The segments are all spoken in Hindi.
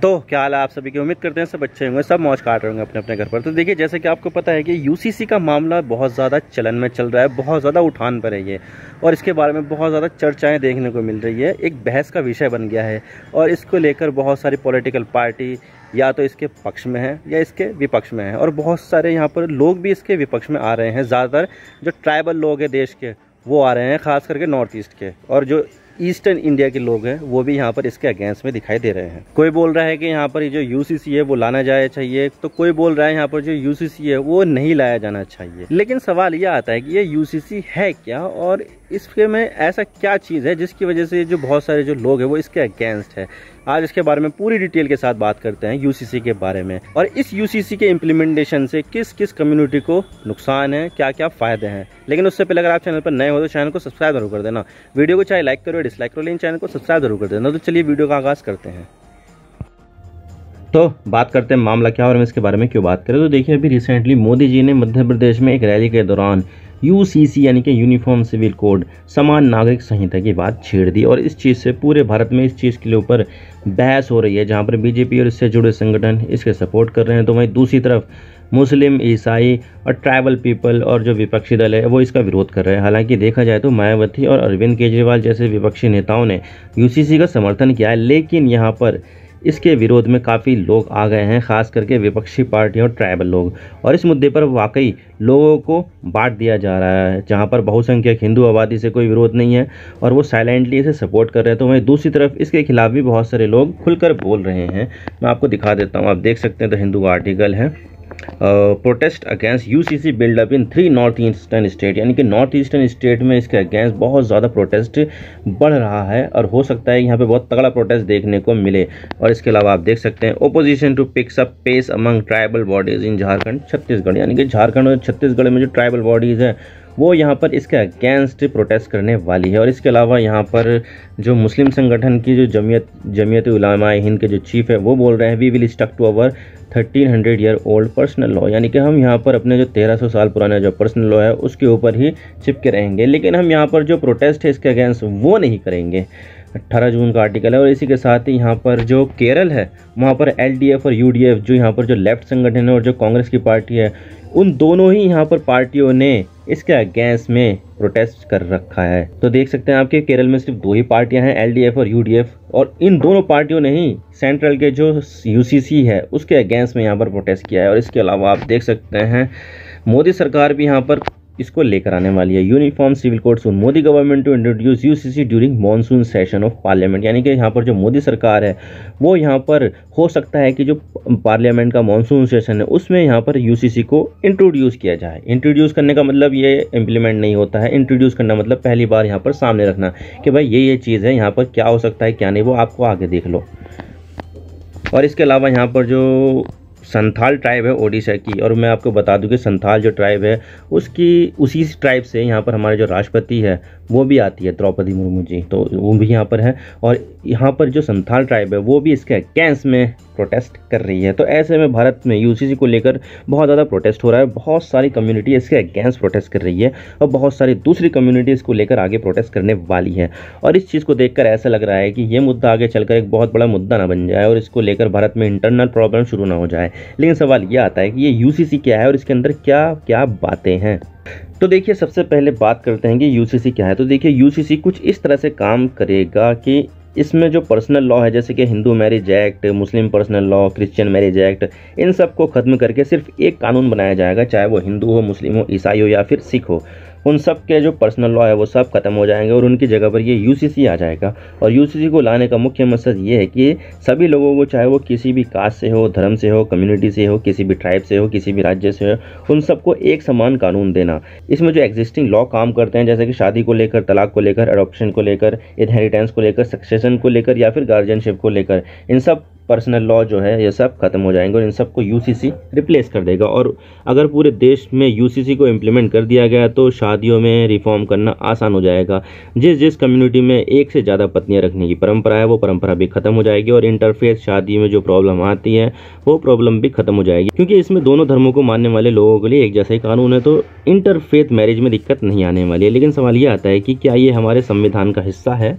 तो क्या हाल है आप सभी की। उम्मीद करते हैं सब अच्छे होंगे, सब मौज काट रहे होंगे अपने अपने घर पर। तो देखिए, जैसे कि आपको पता है कि यूसीसी का मामला बहुत ज़्यादा चलन में चल रहा है, बहुत ज़्यादा उठान पर है ये, और इसके बारे में बहुत ज़्यादा चर्चाएं देखने को मिल रही है। एक बहस का विषय बन गया है और इसको लेकर बहुत सारी पॉलिटिकल पार्टी या तो इसके पक्ष में है या इसके विपक्ष में है, और बहुत सारे यहाँ पर लोग भी इसके विपक्ष में आ रहे हैं। ज़्यादातर जो ट्राइबल लोग हैं देश के वो आ रहे हैं, ख़ास करके नॉर्थ ईस्ट के, और जो ईस्टर्न इंडिया के लोग हैं वो भी यहाँ पर इसके अगेंस्ट में दिखाई दे रहे हैं। कोई बोल रहा है कि यहाँ पर जो यूसीसी है वो लाना जाए चाहिए, तो कोई बोल रहा है यहाँ पर जो यूसीसी है वो नहीं लाया जाना चाहिए। लेकिन सवाल ये आता है कि ये यूसीसी है क्या, और इसके में ऐसा क्या चीज़ है जिसकी वजह से जो बहुत सारे जो लोग हैं वो इसके अगेंस्ट है। आज इसके बारे में पूरी डिटेल के साथ बात करते हैं यूसीसी के बारे में, और इस यूसीसी के इम्प्लीमेंटेशन से किस किस कम्युनिटी को नुकसान है, क्या क्या फ़ायदे हैं। लेकिन उससे पहले अगर आप चैनल पर नए हो तो चैनल को सब्सक्राइब जरूर कर देना, वीडियो को चाहे लाइक करो या डिसलाइक करो, लेकिन चैनल को सब्सक्राइब जरूर कर देना। तो चलिए वीडियो का आगाज़ करते हैं। तो बात करते हैं मामला क्या और हम इसके बारे में क्यों बात करें। तो देखिए, अभी रिसेंटली मोदी जी ने मध्य प्रदेश में एक रैली के दौरान यूसीसी यानी कि यूनिफॉर्म सिविल कोड, समान नागरिक संहिता की बात छेड़ दी, और इस चीज़ से पूरे भारत में इस चीज़ के ऊपर बहस हो रही है, जहां पर बीजेपी और इससे जुड़े संगठन इसके सपोर्ट कर रहे हैं, तो वहीं दूसरी तरफ मुस्लिम, ईसाई और ट्राइबल पीपल और जो विपक्षी दल है वो इसका विरोध कर रहे हैं। हालांकि देखा जाए तो मायावती और अरविंद केजरीवाल जैसे विपक्षी नेताओं ने यूसीसी का समर्थन किया है, लेकिन यहाँ पर इसके विरोध में काफ़ी लोग आ गए हैं, खास करके विपक्षी पार्टियां और ट्राइबल लोग, और इस मुद्दे पर वाकई लोगों को बांट दिया जा रहा है। जहां पर बहुसंख्यक हिंदू आबादी से कोई विरोध नहीं है और वो साइलेंटली इसे सपोर्ट कर रहे हैं, तो वहीं दूसरी तरफ इसके खिलाफ भी बहुत सारे लोग खुलकर बोल रहे हैं। मैं आपको दिखा देता हूँ, आप देख सकते हैं, तो हिंदू आर्टिकल है, प्रोटेस्ट अगेंस्ट यूसीसी बिल्डअप इन 3 नॉर्थ ईस्टर्न स्टेट, यानी कि नॉर्थ ईस्टर्न स्टेट में इसके अगेंस्ट बहुत ज़्यादा प्रोटेस्ट बढ़ रहा है, और हो सकता है यहाँ पे बहुत तगड़ा प्रोटेस्ट देखने को मिले। और इसके अलावा आप देख सकते हैं, opposition to picks up pace among tribal bodies in Jharkhand Chhattisgarh, यानी कि झारखंड और छत्तीसगढ़ में जो ट्राइबल बॉडीज़ है वो यहाँ पर इसके अगेंस्ट प्रोटेस्ट करने वाली है। और इसके अलावा यहाँ पर जो मुस्लिम संगठन की जो जमीयत उलमा हिंद के जो चीफ है वो बोल रहे हैं, we will stuck to our 1300 year old personal law, यानी कि हम यहाँ पर अपने जो 1300 साल पुराना जो पर्सनल लॉ है उसके ऊपर ही चिपके रहेंगे, लेकिन हम यहाँ पर जो प्रोटेस्ट है इसके अगेंस्ट वो नहीं करेंगे। 18 जून का आर्टिकल है। और इसी के साथ ही यहाँ पर जो केरल है वहाँ पर एलडीएफ और यूडीएफ, जो यहाँ पर जो लेफ्ट संगठन है और जो कांग्रेस की पार्टी है, उन दोनों ही यहाँ पर पार्टियों ने इसके अगेंस्ट में प्रोटेस्ट कर रखा है। तो देख सकते हैं आपके केरल में सिर्फ 2 ही पार्टियां हैं, एलडीएफ और यूडीएफ, और इन दोनों पार्टियों ने ही सेंट्रल के जो यूसीसी है उसके अगेंस्ट में यहाँ पर प्रोटेस्ट किया है। और इसके अलावा आप देख सकते हैं मोदी सरकार भी यहाँ पर इसको लेकर आने वाली है। Uniform civil code soon, Modi government to introduce UCC during monsoon session of parliament, यानी कि यहाँ पर जो मोदी सरकार है वो यहाँ पर हो सकता है कि जो पार्लियामेंट का मॉनसून सेशन है उसमें यहाँ पर यूसीसी को इंट्रोड्यूस किया जाए। इंट्रोड्यूस करने का मतलब ये इम्प्लीमेंट नहीं होता है, इंट्रोड्यूस करना मतलब पहली बार यहाँ पर सामने रखना कि भाई ये चीज़ है, यहाँ पर क्या हो सकता है क्या नहीं, वो आपको आगे देख लो। और इसके अलावा यहाँ पर जो संथाल ट्राइब है ओडिशा की, और मैं आपको बता दूं कि संथाल जो ट्राइब है उसी ट्राइब से यहाँ पर हमारे जो राष्ट्रपति है वो भी आती है, द्रौपदी मुर्मू जी, तो वो भी यहाँ पर है। और यहाँ पर जो संथाल ट्राइब है वो भी इसके अगेंस्ट में प्रोटेस्ट कर रही है। तो ऐसे में भारत में यूसीसी को लेकर बहुत ज़्यादा प्रोटेस्ट हो रहा है, बहुत सारी कम्युनिटी इसके अगेंस्ट प्रोटेस्ट कर रही है, और बहुत सारी दूसरी कम्युनिटी इसको लेकर आगे प्रोटेस्ट करने वाली है। और इस चीज़ को देखकर ऐसा लग रहा है कि ये मुद्दा आगे चलकर एक बहुत बड़ा मुद्दा ना बन जाए और इसको लेकर भारत में इंटरनल प्रॉब्लम शुरू ना हो जाए। लेकिन सवाल ये आता है कि ये यूसीसी क्या है और इसके अंदर क्या क्या बातें हैं। तो देखिए, सबसे पहले बात करते हैं कि यूसीसी क्या है। तो देखिए, यूसीसी कुछ इस तरह से काम करेगा कि इसमें जो पर्सनल लॉ है, जैसे कि Hindu marriage act, Muslim personal law, Christian marriage act, इन सब को ख़त्म करके सिर्फ एक कानून बनाया जाएगा, चाहे वो हिंदू हो, मुस्लिम हो, ईसाई हो या फिर सिख हो। उन सब के जो पर्सनल लॉ है वो सब खत्म हो जाएंगे और उनकी जगह पर ये यूसीसी आ जाएगा। और यूसीसी को लाने का मुख्य मकसद ये है कि सभी लोगों को, चाहे वो किसी भी कास्ट से हो, धर्म से हो, कम्युनिटी से हो, किसी भी ट्राइब से हो, किसी भी राज्य से हो, उन सबको एक समान कानून देना। इसमें जो एग्जिस्टिंग लॉ काम करते हैं, जैसे कि शादी को लेकर, तलाक को लेकर, एडॉप्शन को लेकर, इनहेरिटेंस को लेकर, सक्सेशन को लेकर या फिर गार्जियनशिप को लेकर, इन सब पर्सनल लॉ जो है ये सब खत्म हो जाएंगे और इन सबको यूसीसी रिप्लेस कर देगा। और अगर पूरे देश में यूसीसी को इम्प्लीमेंट कर दिया गया तो शादियों में रिफॉर्म करना आसान हो जाएगा। जिस कम्युनिटी में एक से ज़्यादा पत्नियां रखने की परंपरा है वो परंपरा भी खत्म हो जाएगी, और इंटरफेस शादी में जो प्रॉब्लम आती है वो प्रॉब्लम भी खत्म हो जाएगी, क्योंकि इसमें दोनों धर्मों को मानने वाले लोगों के लिए एक जैसा ही कानून है, तो इंटरफेथ मैरिज में दिक्कत नहीं आने वाली है। लेकिन सवाल ये आता है कि क्या ये हमारे संविधान का हिस्सा है?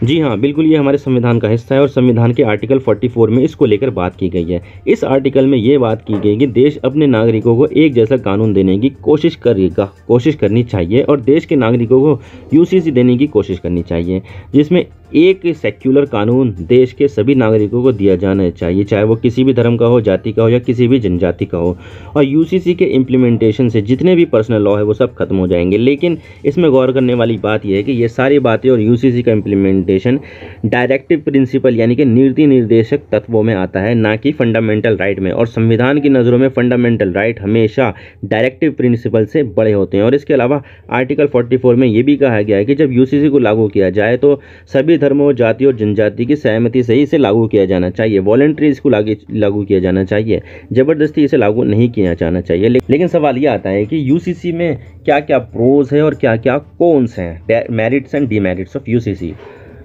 जी हाँ, बिल्कुल ये हमारे संविधान का हिस्सा है और संविधान के आर्टिकल 44 में इसको लेकर बात की गई है। इस आर्टिकल में ये बात की गई कि देश अपने नागरिकों को एक जैसा कानून देने की कोशिश करनी चाहिए और देश के नागरिकों को यूसीसी देने की कोशिश करनी चाहिए, जिसमें एक सेक्युलर कानून देश के सभी नागरिकों को दिया जाना चाहिए, चाहे वो किसी भी धर्म का हो, जाति का हो या किसी भी जनजाति का हो। और यूसीसी के इम्प्लीमेंटेशन से जितने भी पर्सनल लॉ है वो सब खत्म हो जाएंगे। लेकिन इसमें गौर करने वाली बात यह है कि ये सारी बातें और यूसीसी का इम्प्लीमेंटेशन डायरेक्टिव प्रिंसिपल यानी कि नीति निर्देशक तत्वों में आता है, ना कि फंडामेंटल राइट में। और संविधान की नज़रों में फंडामेंटल राइट हमेशा डायरेक्टिव प्रिंसिपल से बड़े होते हैं। और इसके अलावा आर्टिकल 44 में ये भी कहा गया है कि जब यूसीसी को लागू किया जाए तो सभी धर्मों, जाति और जनजाति की सहमति से ही इसे लागू किया जाना चाहिए। वॉलंटरी इसको लागू किया जाना चाहिए, जबरदस्ती इसे लागू नहीं किया जाना चाहिए। लेकिन सवाल ये आता है कि यूसीसी में क्या क्या प्रोज है और क्या क्या कॉन्स हैं, merits and demerits of UCC.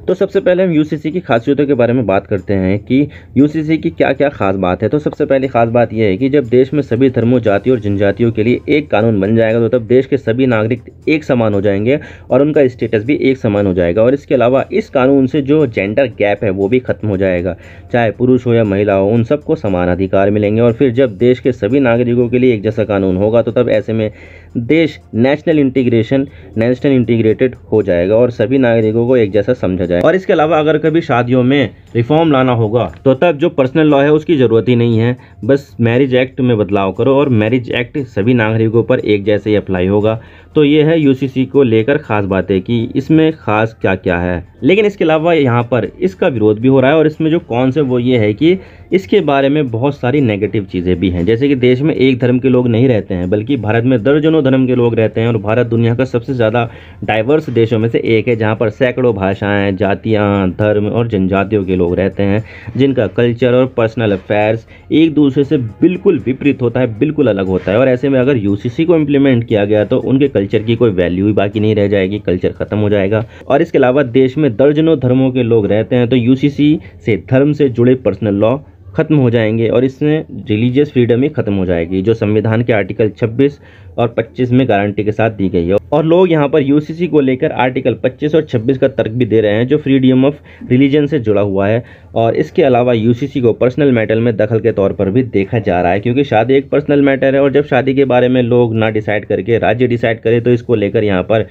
तो सबसे पहले हम यूसीसी की खासियतों के बारे में बात करते हैं कि यूसीसी की क्या क्या खास बात है। तो सबसे पहली खास बात यह है कि जब देश में सभी धर्मों, जातियों और जनजातियों के लिए एक कानून बन जाएगा तो तब देश के सभी नागरिक एक समान हो जाएंगे और उनका स्टेटस भी एक समान हो जाएगा। और इसके अलावा इस कानून से जो जेंडर गैप है वो भी खत्म हो जाएगा, चाहे पुरुष हो या महिला हो, उन सबको समान अधिकार मिलेंगे। और फिर जब देश के सभी नागरिकों के लिए एक जैसा कानून होगा तो तब ऐसे में देश नेशनल इंटीग्रेटेड हो जाएगा और सभी नागरिकों को एक जैसा समझा जाएगा। और इसके अलावा अगर कभी शादियों में रिफॉर्म लाना होगा तो तब जो पर्सनल लॉ है उसकी ज़रूरत ही नहीं है, बस मैरिज एक्ट में बदलाव करो और मैरिज एक्ट सभी नागरिकों पर एक जैसे ही अप्लाई होगा। तो ये है यूसीसी को लेकर खास बातें कि इसमें खास क्या क्या है। लेकिन इसके अलावा यहाँ पर इसका विरोध भी हो रहा है और इसमें जो कौन से वो ये है कि इसके बारे में बहुत सारी नेगेटिव चीज़ें भी हैं, जैसे कि देश में एक धर्म के लोग नहीं रहते हैं बल्कि भारत में दर्जनों धर्म के लोग रहते हैं। और भारत दुनिया का सबसे ज़्यादा डाइवर्स देशों में से एक है, जहाँ पर सैकड़ों भाषाएं, जातियाँ, धर्म और जनजातियों के लोग रहते हैं, जिनका कल्चर और पर्सनल अफेयर्स एक दूसरे से बिल्कुल विपरीत होता है, बिल्कुल अलग होता है। और ऐसे में अगर यूसीसी को इम्प्लीमेंट किया गया तो उनके कल्चर की कोई वैल्यू ही बाकी नहीं रह जाएगी, कल्चर खत्म हो जाएगा। और इसके अलावा देश में दर्जनों धर्मों के लोग रहते हैं तो यूसीसी से धर्म से जुड़े पर्सनल लॉ खत्म हो जाएंगे और इसमें रिलीजियस फ्रीडम ही खत्म हो जाएगी, जो संविधान के आर्टिकल 26 और 25 में गारंटी के साथ दी गई है। और लोग यहाँ पर यूसीसी को लेकर आर्टिकल 25 और 26 का तर्क भी दे रहे हैं, जो फ्रीडम ऑफ रिलीजन से जुड़ा हुआ है। और इसके अलावा यूसीसी को पर्सनल मैटर में दखल के तौर पर भी देखा जा रहा है, क्योंकि शादी एक पर्सनल मैटर है और जब शादी के बारे में लोग ना डिसाइड करके राज्य डिसाइड करे तो इसको लेकर यहाँ पर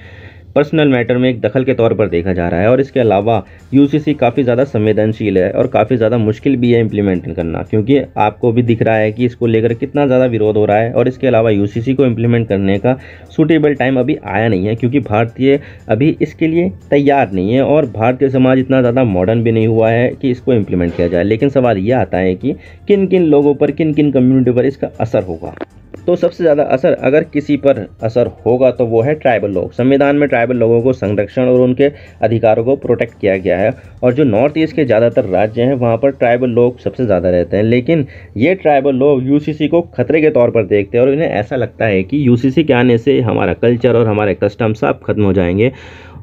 पर्सनल मैटर में एक दखल के तौर पर देखा जा रहा है। और इसके अलावा यूसीसी काफ़ी ज़्यादा संवेदनशील है और काफ़ी ज़्यादा मुश्किल भी है इम्प्लीमेंट करना, क्योंकि आपको भी दिख रहा है कि इसको लेकर कितना ज़्यादा विरोध हो रहा है। और इसके अलावा यूसीसी को इम्प्लीमेंट करने का सूटेबल टाइम अभी आया नहीं है, क्योंकि भारतीय अभी इसके लिए तैयार नहीं है और भारतीय समाज इतना ज़्यादा मॉडर्न भी नहीं हुआ है कि इसको इम्प्लीमेंट किया जाए। लेकिन सवाल ये आता है कि किन किन लोगों पर, किन किन कम्युनिटी पर इसका असर होगा। तो सबसे ज़्यादा असर अगर किसी पर असर होगा तो वो है ट्राइबल लोग। संविधान में ट्राइबल लोगों को संरक्षण और उनके अधिकारों को प्रोटेक्ट किया गया है और जो नॉर्थ ईस्ट के ज़्यादातर राज्य हैं वहाँ पर ट्राइबल लोग सबसे ज़्यादा रहते हैं। लेकिन ये ट्राइबल लोग यूसीसी को खतरे के तौर पर देखते हैं और इन्हें ऐसा लगता है कि यूसीसी के आने से हमारा कल्चर और हमारे कस्टम सब खत्म हो जाएंगे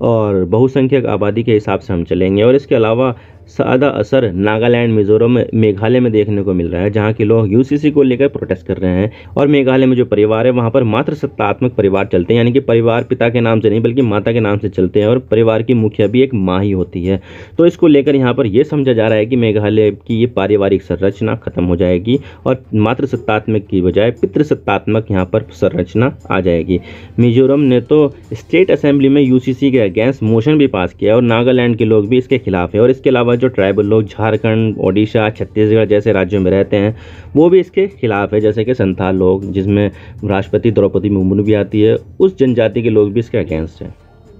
और बहुसंख्यक आबादी के हिसाब से हम चलेंगे। और इसके अलावा ज़्यादा असर नागालैंड, मिजोरम, मेघालय में देखने को मिल रहा है, जहाँ के लोग यूसीसी को लेकर प्रोटेस्ट कर रहे हैं। और मेघालय में जो परिवार है वहाँ पर मात्र सत्तात्मक परिवार चलते हैं, यानी कि परिवार पिता के नाम से नहीं बल्कि माता के नाम से चलते हैं और परिवार की मुखिया भी एक माँ ही होती है। तो इसको लेकर यहाँ पर यह समझा जा रहा है कि मेघालय की ये पारिवारिक संरचना खत्म हो जाएगी और मात्र सत्तात्मक की बजाय पितृसत्तात्मक यहाँ पर संरचना आ जाएगी। मिजोरम ने तो स्टेट असेंबली में यूसीसी के अगेंस्ट मोशन भी पास किया और नागालैंड के लोग भी इसके खिलाफ है। और इसके अलावा जो ट्राइबल लोग झारखंड, ओडिशा, छत्तीसगढ़ जैसे राज्यों में रहते हैं वो भी इसके खिलाफ है, जैसे कि संथाल लोग, जिसमें राष्ट्रपति द्रौपदी मुर्मू भी आती है, उस जनजाति के लोग भी इसके अगेंस्ट हैं।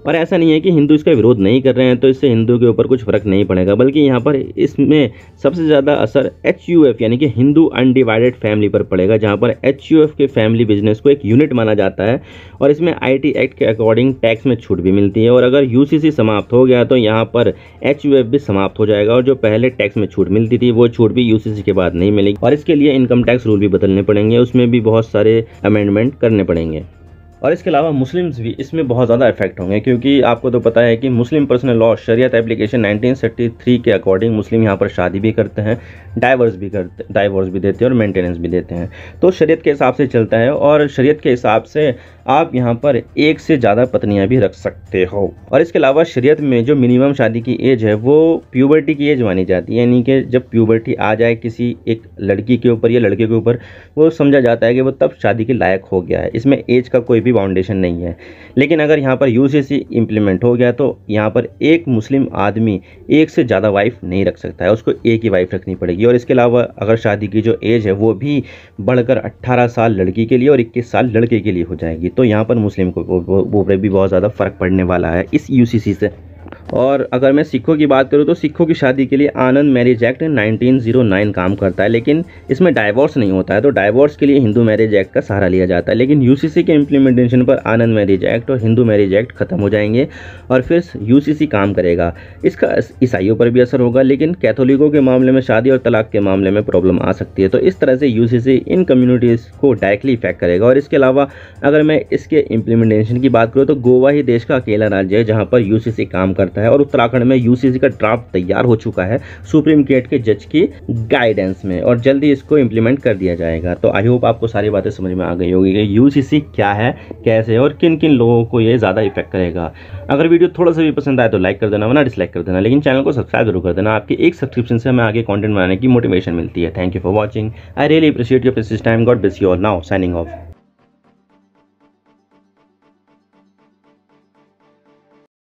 और ऐसा नहीं है कि हिंदू इसका विरोध नहीं कर रहे हैं तो इससे हिंदू के ऊपर कुछ फर्क नहीं पड़ेगा, बल्कि यहाँ पर इसमें सबसे ज़्यादा असर HUF यानी कि हिंदू अनडिवाइडेड फैमिली पर पड़ेगा, जहाँ पर HUF के फैमिली बिजनेस को एक यूनिट माना जाता है और इसमें IT एक्ट के अकॉर्डिंग टैक्स में छूट भी मिलती है। और अगर UCC समाप्त हो गया तो यहाँ पर HUF भी समाप्त हो जाएगा और जो पहले टैक्स में छूट मिलती थी वो छूट भी UCC के बाद नहीं मिलेगी। और इसके लिए इनकम टैक्स रूल भी बदलने पड़ेंगे, उसमें भी बहुत सारे अमेंडमेंट करने पड़ेंगे। और इसके अलावा मुस्लिम्स भी इसमें बहुत ज़्यादा इफेक्ट होंगे, क्योंकि आपको तो पता है कि मुस्लिम पर्सनल लॉ शरीयत एप्लीकेशन 1933 के अकॉर्डिंग मुस्लिम यहाँ पर शादी भी करते हैं, डाइवर्स भी देते हैं और मेंटेनेंस भी देते हैं। तो शरीयत के हिसाब से चलता है, और शरीयत के हिसाब से आप यहाँ पर एक से ज़्यादा पत्नियाँ भी रख सकते हो। और इसके अलावा शरीयत में जो मिनिमम शादी की एज है वो प्यूबर्टी की एज मानी जाती है, यानी कि जब प्यूबर्टी आ जाए किसी एक लड़की के ऊपर या लड़के के ऊपर, वो समझा जाता है कि वो तब शादी के लायक हो गया है। इसमें एज का कोई भी बाउंडेशन नहीं है। लेकिन अगर यहाँ पर यूसीसी इम्प्लीमेंट हो गया तो यहाँ पर एक मुस्लिम आदमी एक से ज़्यादा वाइफ नहीं रख सकता है, उसको एक ही वाइफ रखनी पड़ेगी। और इसके अलावा अगर शादी की जो एज है वो भी बढ़कर 18 साल लड़की के लिए और 21 साल लड़के के लिए हो जाएगी। तो यहाँ पर मुस्लिम को वो भी बहुत ज़्यादा फ़र्क पड़ने वाला है इस यूसीसी से। और अगर मैं सिखों की बात करूं तो सिखों की शादी के लिए आनंद मैरिज एक्ट 1909 काम करता है, लेकिन इसमें डाइवोर्स नहीं होता है। तो डाइवोर्स के लिए हिंदू मैरिज एक्ट का सहारा लिया जाता है। लेकिन यूसीसी के इम्प्लीमेंटेशन पर आनंद मैरिज एक्ट और हिंदू मैरिज एक्ट खत्म हो जाएंगे और फिर यूसीसी काम करेगा। इसका ईसाइयों पर भी असर होगा, लेकिन कैथोलिकों के मामले में शादी और तलाक के मामले में प्रॉब्लम आ सकती है। तो इस तरह से यूसीसी इन कम्युनिटीज़ को डायरेक्टली इफेक्ट करेगा। और इसके अलावा अगर मैं इसके इम्प्लीमेंटेशन की बात करूँ तो गोवा ही देश का अकेला राज्य है जहाँ पर यूसीसी काम करता है, और उत्तराखंड में यूसीसी का ड्राफ्ट तैयार हो चुका है सुप्रीम कोर्ट के जज की गाइडेंस में, और जल्दी इसको इंप्लीमेंट कर दिया जाएगा। तो आई होप आपको सारी बातें समझ में आ गई होगी कि यूसीसी क्या है, कैसे और किन किन लोगों को ये ज़्यादा इफेक्ट करेगा। अगर वीडियो थोड़ा सा भी पसंद आए तो लाइक कर देना, वरना डिसलाइक कर देना, लेकिन चैनल को सब्सक्राइब जरूर कर देना। आपकी एक सब्सक्रिप्शन से हमें आगे कंटेंट बनाने की मोटिवेशन मिलती है। Thank you for watching. I really appreciate your precious time. God bless you all. Now signing off.